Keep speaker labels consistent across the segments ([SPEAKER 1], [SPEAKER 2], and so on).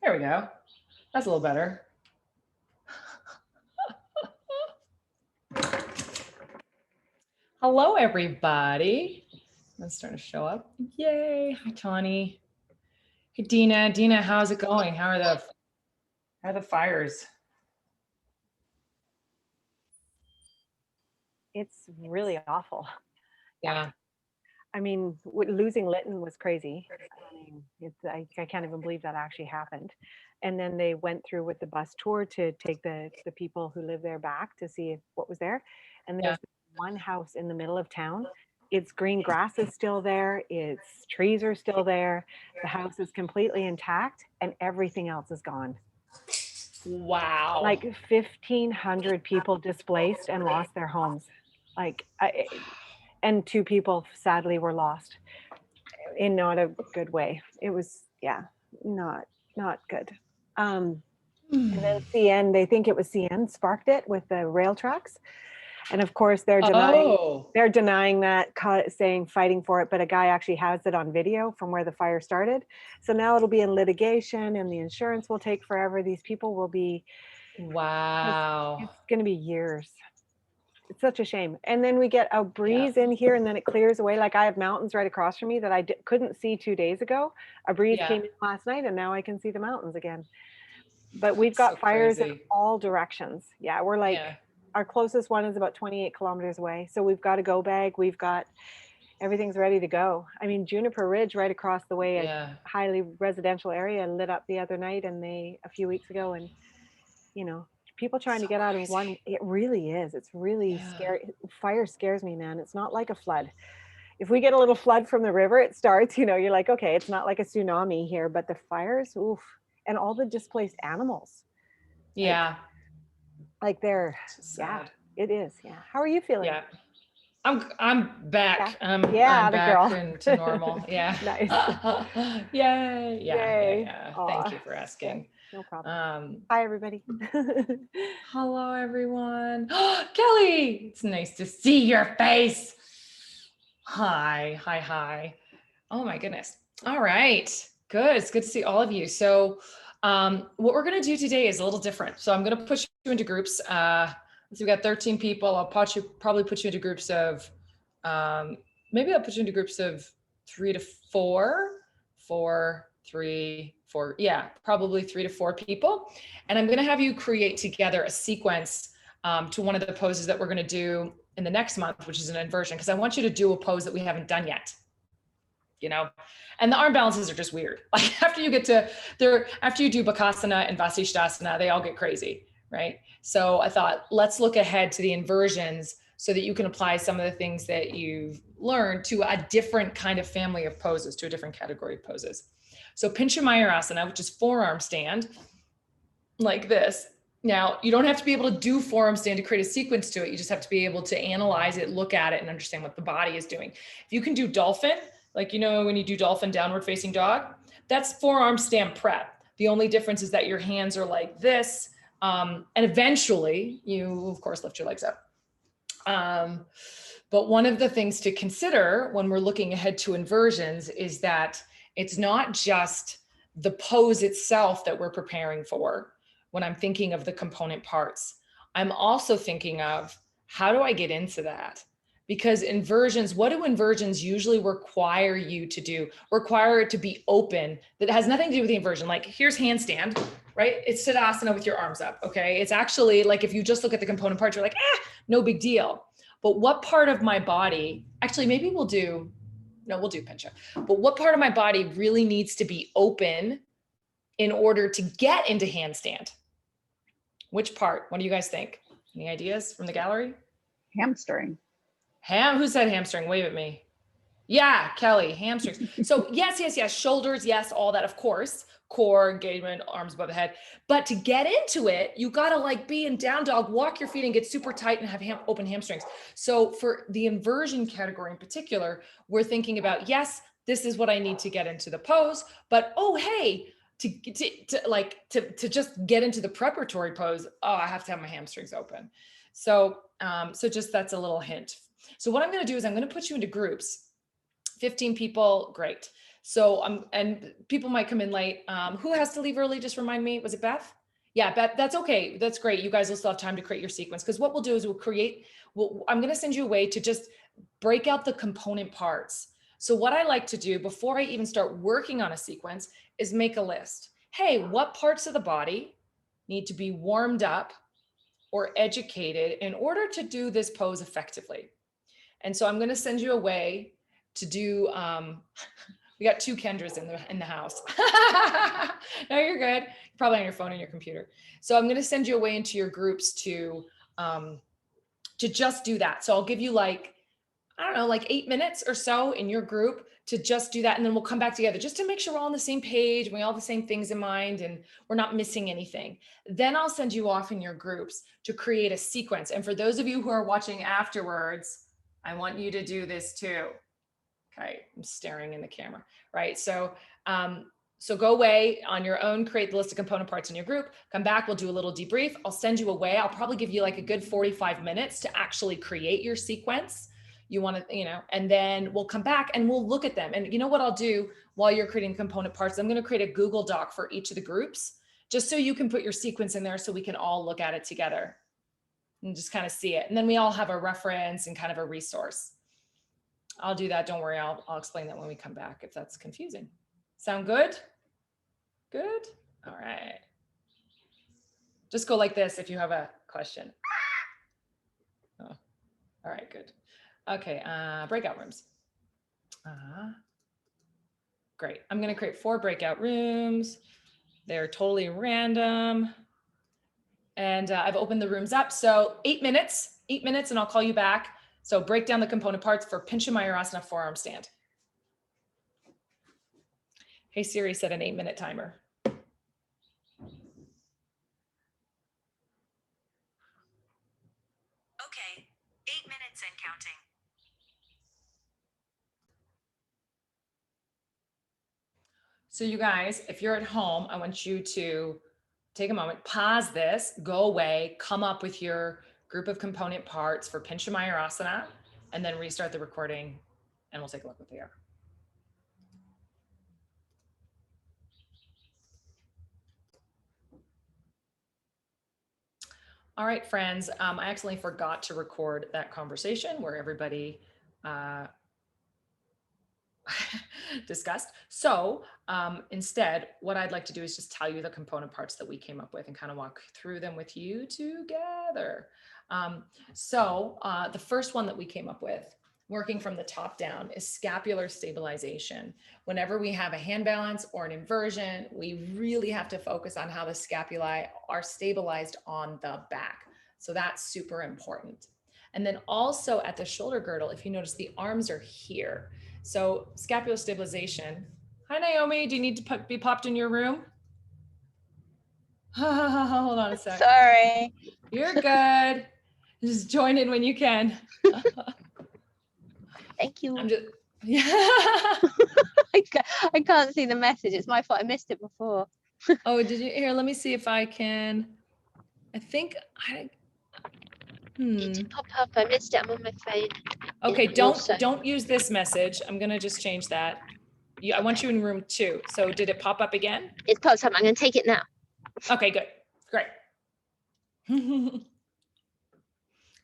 [SPEAKER 1] There we go. That's a little better. Hello, everybody. I'm starting to show up. Yay. Hi, Tawny. Hey, Dina. Dina, how's it going? How are the fires?
[SPEAKER 2] It's really awful.
[SPEAKER 1] Yeah.
[SPEAKER 2] I mean, losing Lytton was crazy. I can't even believe that actually happened. And then they went through with the bus tour to take the people who live there back to see what was there. And there's one house in the middle of town. Its green grass is still there. Its trees are still there. The house is completely intact and everything else is gone.
[SPEAKER 1] Wow.
[SPEAKER 2] Like 1,500 people displaced and lost their homes. And 2 people sadly were lost in not a good way. It was, not good. And then CN, they think it was CN sparked it with the rail tracks. And of course they're denying that, saying fighting for it, but a guy actually has it on video from where the fire started. So now it'll be in litigation and the insurance will take forever. These people will be,
[SPEAKER 1] wow.
[SPEAKER 2] It's going to be years. It's such a shame. And then we get a breeze in here and then it clears away. Like I have mountains right across from me that I couldn't see 2 days ago. A breeze came in last night and now I can see the mountains again. But we've got fires in all directions. Yeah, we're like, our closest one is about 28 kilometers away. So we've got a go bag. We've got, everything's ready to go. I mean, Juniper Ridge right across the way, a highly residential area lit up the other night and a few weeks ago. And, you know, people trying to get out of one, it really is. It's really scary. Fire scares me, man. It's not like a flood. If we get a little flood from the river, it starts, you're like, okay, it's not like a tsunami here, but the fires, oof. And all the displaced animals.
[SPEAKER 1] Yeah.
[SPEAKER 2] Like they're, it is. Yeah. How are you feeling?
[SPEAKER 1] Yeah. I'm back.
[SPEAKER 2] I'm
[SPEAKER 1] back into normal. Yeah.
[SPEAKER 2] Nice.
[SPEAKER 1] Yay.
[SPEAKER 2] Yay.
[SPEAKER 1] Yeah. Thank you for asking.
[SPEAKER 2] Okay. No problem. Hi, everybody.
[SPEAKER 1] Hello, everyone. Kelly, it's nice to see your face. Hi. Oh my goodness. All right. Good. It's good to see all of you. So what we're going to do today is a little different. So I'm going to push you into groups. So we got 13 people. I'll probably put you into groups of, maybe I'll put you into groups of 3 to 4, 4, 3, 4. Yeah, probably 3 to 4 people. And I'm going to have you create together a sequence to one of the poses that we're going to do in the next month, which is an inversion, because I want you to do a pose that we haven't done yet. And the arm balances are just weird. Like after you do Bakasana and Vasisthasana, they all get crazy, right? So I thought, let's look ahead to the inversions so that you can apply some of the things that you've learned to a different kind of family of poses, to a different category of poses. So Pincha Mayurasana, which is forearm stand, like this. Now, you don't have to be able to do forearm stand to create a sequence to it. You just have to be able to analyze it, look at it, and understand what the body is doing. If you can do dolphin, like, when you do dolphin downward facing dog, that's forearm stand prep. The only difference is that your hands are like this. And eventually you, of course, lift your legs up. But one of the things to consider when we're looking ahead to inversions is that it's not just the pose itself that we're preparing for. When I'm thinking of the component parts, I'm also thinking of, how do I get into that? Because what do inversions usually require you to do? Require it to be open. That has nothing to do with the inversion. Like here's handstand, right? It's Siddhasana with your arms up, okay? It's actually like, if you just look at the component parts, you're like, no big deal. But what part of my body, actually maybe we'll do Pincha. But what part of my body really needs to be open in order to get into handstand? Which part? What do you guys think? Any ideas from the gallery?
[SPEAKER 3] Hamstring.
[SPEAKER 1] Who said hamstring? Wave at me. Yeah, Kelly, hamstrings. So yes, shoulders, yes, all that, of course. Core engagement, arms above the head. But to get into it, you gotta like be in down dog, walk your feet and get super tight and have open hamstrings. So for the inversion category in particular, we're thinking about, yes, this is what I need to get into the pose, but oh, hey, to just get into the preparatory pose, I have to have my hamstrings open. So just that's a little hint. So what I'm going to do is I'm going to put you into groups 15 people, great. So and people might come in late. Who has to leave early? Just remind me. Was it Beth? Yeah, Beth. That's okay. That's great. You guys will still have time to create your sequence, because what we'll do is I'm going to send you a way to just break out the component parts. So what I like to do before I even start working on a sequence is make a list. Hey, what parts of the body need to be warmed up or educated in order to do this pose effectively? And so I'm going to send you a way to do, we got two Kendras in the house. No, you're good. You're probably on your phone and your computer. So I'm going to send you a way into your groups to just do that. So I'll give you like, I don't know, like 8 minutes or so in your group to just do that. And then we'll come back together just to make sure we're all on the same page and we all have the same things in mind and we're not missing anything. Then I'll send you off in your groups to create a sequence. And for those of you who are watching afterwards, I want you to do this too. Okay, I'm staring in the camera, right? So go away on your own, create the list of component parts in your group, come back, we'll do a little debrief. I'll send you away. I'll probably give you like a good 45 minutes to actually create your sequence. You want to, and then we'll come back and we'll look at them. And you know what I'll do while you're creating component parts? I'm going to create a Google Doc for each of the groups, just so you can put your sequence in there so we can all look at it together and just kind of see it. And then we all have a reference and kind of a resource. I'll do that. Don't worry. I'll explain that when we come back if that's confusing. Sound good? Good? All right. Just go like this if you have a question. Oh, all right, good. Okay, breakout rooms. Great. I'm going to create 4 breakout rooms. They're totally random. And I've opened the rooms up. So 8 minutes, and I'll call you back. So break down the component parts for Pincha Mayurasana forearm stand. Hey Siri, set an 8-minute timer.
[SPEAKER 3] Okay, 8 minutes and counting.
[SPEAKER 1] So you guys, if you're at home, I want you to take a moment, pause this, go away, come up with your group of component parts for Pincha Mayurasana, and then restart the recording and we'll take a look what they are. All right, friends, I accidentally forgot to record that conversation where everybody discussed. So instead, what I'd like to do is just tell you the component parts that we came up with and kind of walk through them with you together. The first one that we came up with, working from the top down, is scapular stabilization. Whenever we have a hand balance or an inversion, we really have to focus on how the scapulae are stabilized on the back. So that's super important. And then also at the shoulder girdle, if you notice, the arms are here. So scapular stabilization. Hi, Naomi. Do you need to be popped in your room? Hold on a sec.
[SPEAKER 4] Sorry.
[SPEAKER 1] You're good. Just join in when you can.
[SPEAKER 4] Thank you.
[SPEAKER 1] I'm just, yeah.
[SPEAKER 4] I can't see the message. It's my fault. I missed it before.
[SPEAKER 1] Oh, did you? Here, let me see if I can. I think
[SPEAKER 4] It did pop up. I missed it. I'm on my phone.
[SPEAKER 1] Okay, don't use this message. I'm gonna just change that. I want you in room 2. So did it pop up again?
[SPEAKER 4] It pops up. I'm gonna take it now.
[SPEAKER 1] Okay, good. Great.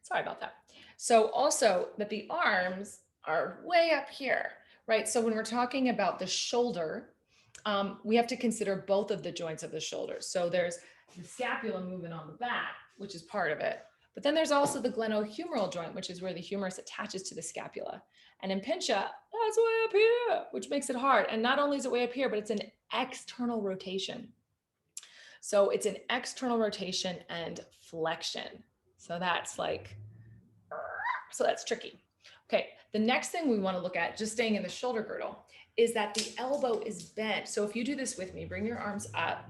[SPEAKER 1] Sorry about that. So also that the arms are way up here, right? So when we're talking about the shoulder, we have to consider both of the joints of the shoulder. So there's the scapula movement on the back, which is part of it. But then there's also the glenohumeral joint, which is where the humerus attaches to the scapula. And in Pincha, that's way up here, which makes it hard. And not only is it way up here, but it's an external rotation. So it's an external rotation and flexion. So that's tricky. Okay, the next thing we want to look at, just staying in the shoulder girdle, is that the elbow is bent. So if you do this with me, bring your arms up,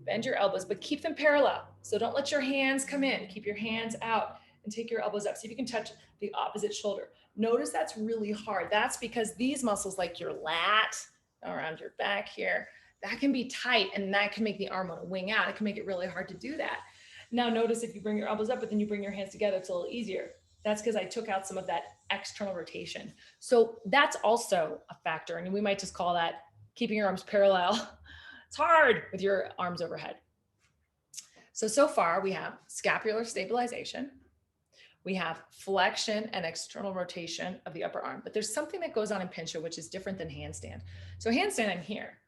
[SPEAKER 1] bend your elbows, but keep them parallel. So don't let your hands come in. Keep your hands out and take your elbows up. See if you can touch the opposite shoulder. Notice that's really hard. That's because these muscles, like your lat around your back here, that can be tight and that can make the arm want to wing out. It can make it really hard to do that. Now notice if you bring your elbows up, but then you bring your hands together, it's a little easier. That's because I took out some of that external rotation. So that's also a factor. And we might just call that keeping your arms parallel. It's hard with your arms overhead. So far we have scapular stabilization. We have flexion and external rotation of the upper arm, but there's something that goes on in pincha, which is different than handstand. So handstand, I'm here,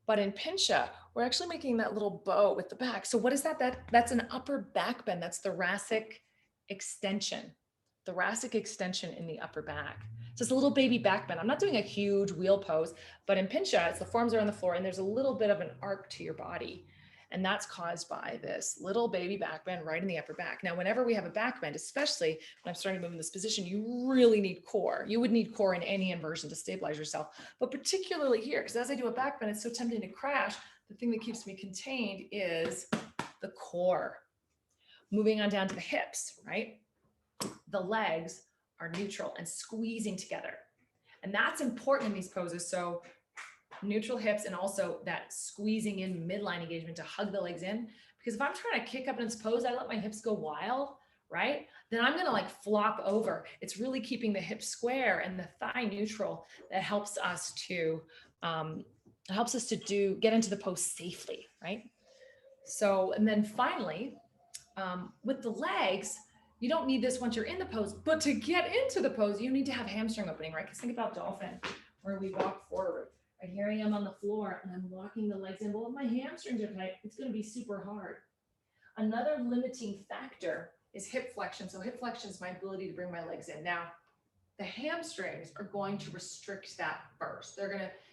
[SPEAKER 1] but in pincha, we're actually making that little bow with the back. So what is that? That's an upper back bend. That's thoracic extension in the upper back. So it's a little baby back bend. I'm not doing a huge wheel pose, but in pincha, it's the forearms are on the floor and there's a little bit of an arc to your body. And that's caused by this little baby back bend right in the upper back. Now, whenever we have a back bend, especially when I'm starting to move in this position, you really need core. You would need core in any inversion to stabilize yourself, but particularly here, because as I do a back bend, it's so tempting to crash. The thing that keeps me contained is the core. Moving on down to the hips, right? The legs are neutral and squeezing together. And that's important in these poses. So neutral hips and also that squeezing in midline engagement to hug the legs in. Because if I'm trying to kick up in this pose, I let my hips go wild, right? Then I'm gonna like flop over. It's really keeping the hips square and the thigh neutral that helps us to get into the pose safely, right? So, and then finally, with the legs, you don't need this once you're in the pose, but to get into the pose, you need to have hamstring opening, right? Because think about dolphin, where we walk forward. Right, here I am on the floor and I'm walking the legs in. Well, if my hamstrings are tight, it's going to be super hard. Another limiting factor is hip flexion. So hip flexion is my ability to bring my legs in. Now, the hamstrings are going to restrict that first.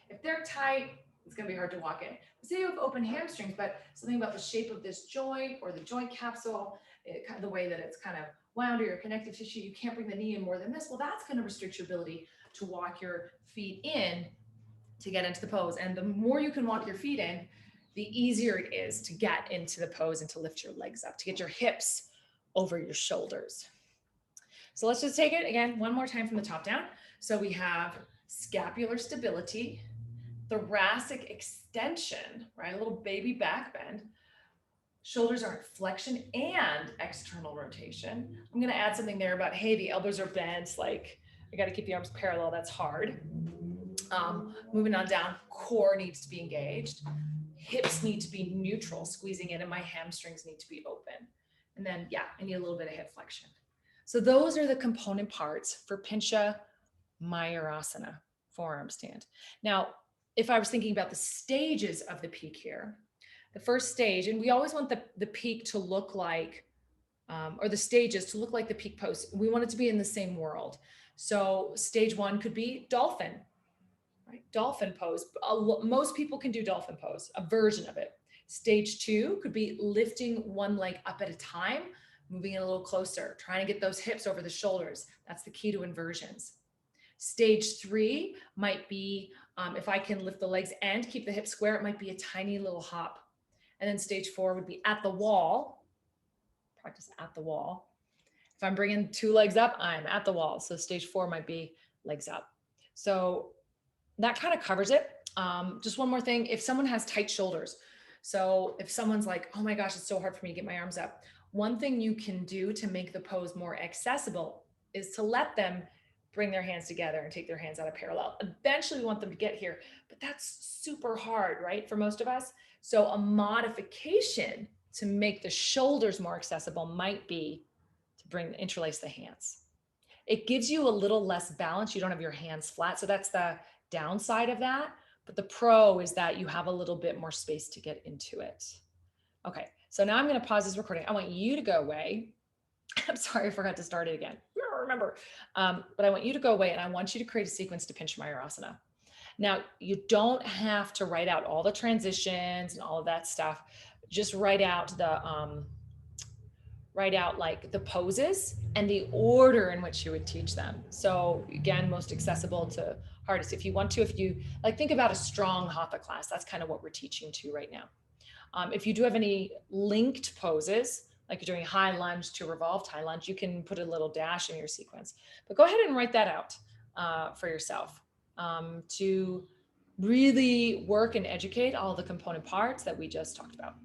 [SPEAKER 1] If they're tight, it's going to be hard to walk in. Say you have open hamstrings, but something about the shape of this joint or the joint capsule, the way that it's kind of wound or your connective tissue, you can't bring the knee in more than this. Well, that's going to restrict your ability to walk your feet in to get into the pose. And the more you can walk your feet in, the easier it is to get into the pose and to lift your legs up, to get your hips over your shoulders. So let's just take it again, one more time from the top down. So we have scapular stability, thoracic extension, right? A little baby back bend. Shoulders are flexion and external rotation. I'm gonna add something there about, hey, the elbows are bent, like I gotta keep the arms parallel, that's hard. Moving on down, core needs to be engaged. Hips need to be neutral, squeezing in, and my hamstrings need to be open. And then, yeah, I need a little bit of hip flexion. So those are the component parts for Pincha Mayurasana, forearm stand. Now, if I was thinking about the stages of the peak here, the first stage, and we always want the peak to look like, or the stages to look like the peak pose. We want it to be in the same world. So stage one could be dolphin, right? Dolphin pose. Most people can do dolphin pose, a version of it. Stage two could be lifting one leg up at a time, moving it a little closer, trying to get those hips over the shoulders. That's the key to inversions. Stage three might be, if I can lift the legs and keep the hips square, it might be a tiny little hop. And then stage four would be at the wall, practice at the wall. If I'm bringing two legs up, I'm at the wall. So stage four might be legs up. So that kind of covers it. Just one more thing. If someone has tight shoulders, so if someone's like, oh my gosh, it's so hard for me to get my arms up. One thing you can do to make the pose more accessible is to let them bring their hands together and take their hands out of parallel. Eventually we want them to get here, but that's super hard, right? For most of us. So a modification to make the shoulders more accessible might be to interlace the hands. It gives you a little less balance. You don't have your hands flat. So that's the downside of that. But the pro is that you have a little bit more space to get into it. Okay, so now I'm going to pause this recording. I want you to go away. I'm sorry, I forgot to start it again. Remember, but I want you to go away and I want you to create a sequence to Pincha Mayurasana. Now, you don't have to write out all the transitions and all of that stuff. Just write out like the poses and the order in which you would teach them. So again, most accessible to hardest. If you want to, if you like, think about a strong hatha class, that's kind of what we're teaching to right now. If you do have any linked poses, like you're doing high lunge to revolved high lunge, you can put a little dash in your sequence, but go ahead and write that out for yourself to really work and educate all the component parts that we just talked about.